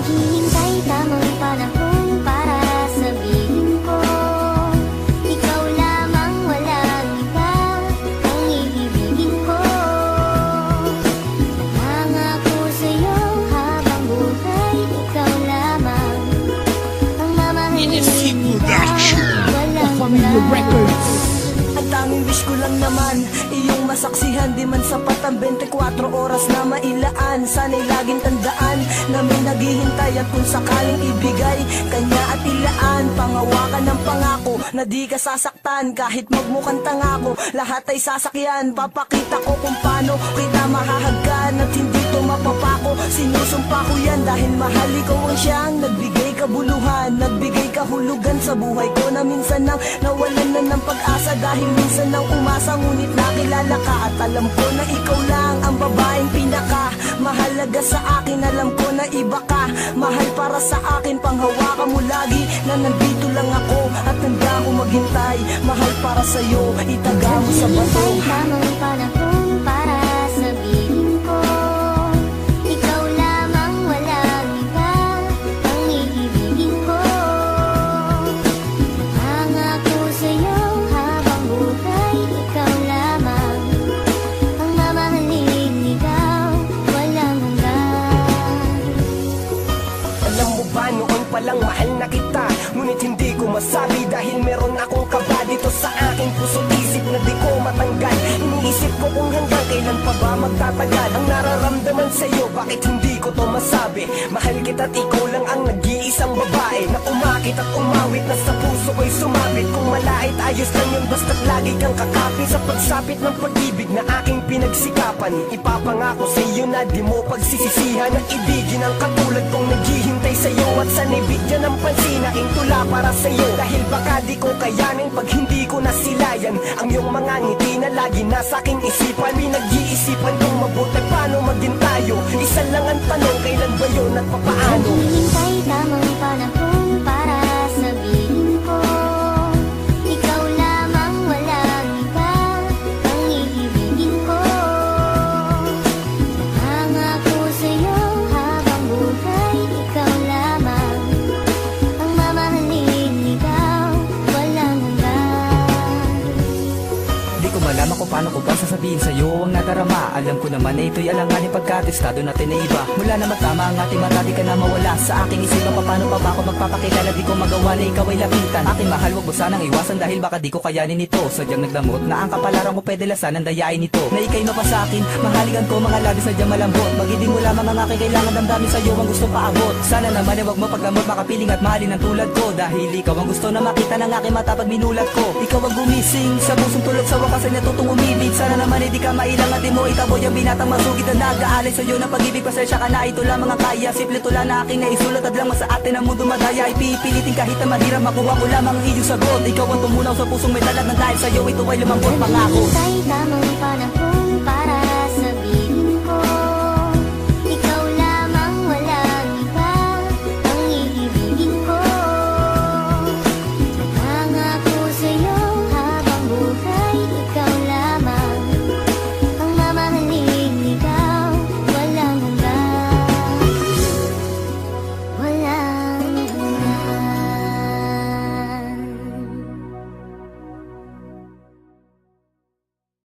Naghihintay tamang panahon para sabihin ko, ikaw lamang, walang iba ang iibigin ko. Nangako sa'yo habang buhay, ikaw lamang ang mamahalin kita, walang iba. Ang tanging wish ko lang naman, iyong masaksihan. Di man sapat ang 24 oras na mailaan. Sana'y laging tandaan na may naghihintay. At kung sakaling ibigay, kanya at ilaan. Pangawakan ng pangako na di ka sasaktan. Kahit magmukhang tanga ko, lahat ay sasakyan. Papakita ko kung paano kita mahahagkan. At hindi to mapapako, sinusumpa ko yan. Dahil mahal ikaw ang siyang nagbigay kabuluhan, nagbigay kahulugan sa buhay ko, na minsan nang nawalan na ng pag-asa. Dahil minsan nang umasa, ngunit nakilala ka. At alam ko na ikaw lang ang babaeng pinaka mahalaga sa akin. Alam ko na iba ka, mahal para sa akin. Panghawakan mo lagi na nandito lang ako. At handa ko maghintay, mahal para sa'yo, itaga mo sa bato. Naghihintay tamang panahon para sabihin ko, ikaw lamang, walang iba ang iibigin ko. Nangako sa'yo habang buhay, ikaw lamang ang mamahalin, ikaw, walang hanggan. Alam mo ba, noon palang mahal na kita, ngunit hindi ko masabi. Dahil meron akong kaba dito sa aking puso't isip na di ko matanggal. Iniisip ko kung hanggang kailan pa ba magtatagal ang nararamdaman sa'yo. Bakit hindi ko to masabi? Mahal kita at ikaw lang ang nag-iisang babae na umakit at umawit, na sa puso ko'y sumabit. Kung malait, ayos lang yun, basta't lagi kang kakapit sa pagsapit ng pag-ibig na aking pinagsikapan. Ipapangako sa'yo na di mo pagsisisihan ang ibigin ang katulad kong naghihintay sa'yo. At sana'y bigyan ng pansin na tula para sa'yo. Dahil baka di ko kayanin pag hindi ko nasilayan ang iyong mga ngiti na lagi nasa aking isipan. Pinag-iisipan kong mabuti paano maging tayo. Isa lang ang tanong, kailan ba yun at papaano? Naghihintay tamang panahon para sabihin ko, ikaw lamang, walang iba ang iibigin ko. Nangako sa'yo habang buhay, ikaw lamang ang mamahalin, ikaw, walang hanggan. Di ko malaman kung paano ko ba sasabihin sa'yo ang nadarama. Alam ko naman na ito'y alanganin pagkatestado natin na iba. Mula na matama ang ating mata, di ka na mawala sa aking isipan. Paano pa ba ako magpapakilala? Di ko magawa na ikaw ay lapitan. Aking mahal, wag mo sanang iwasan dahil baka di ko kayanin ito. Sadyang nagdamot na ang kapalaran ko, pwede lasan ang dayain ito. Na ika'y mapasakin, mahaligan ko mga labi sadyang malambot. Magiging mo lamang ang aking kailangan, damdamin sa'yo ang gusto paabot. Sana naman ay wag mo paggamot, makapiling at mahalin ang tulad ko. Dahil ikaw ang gusto na makita ng aking mata pag minulat ko. Ikaw ang gumising sa pusong tulad, sa wakas ay natutong umibig. Sana naman ay di ka mailang at di mo itaboy ang binatang masugid na nag-aalay sa'yo ng pag-ibig. Pasensya ka na, ito lamang ang kaya. Simple tula na aking naisulat at lang sa atin ang mundo madaya. Ipipilitin kahit na mahirap, makuha ko lamang ang iyong sagot. Ikaw ang tumunaw sa pusong may talat na dahil sa'yo ito ay lumambot pangako. Naghihintay tamang panahon para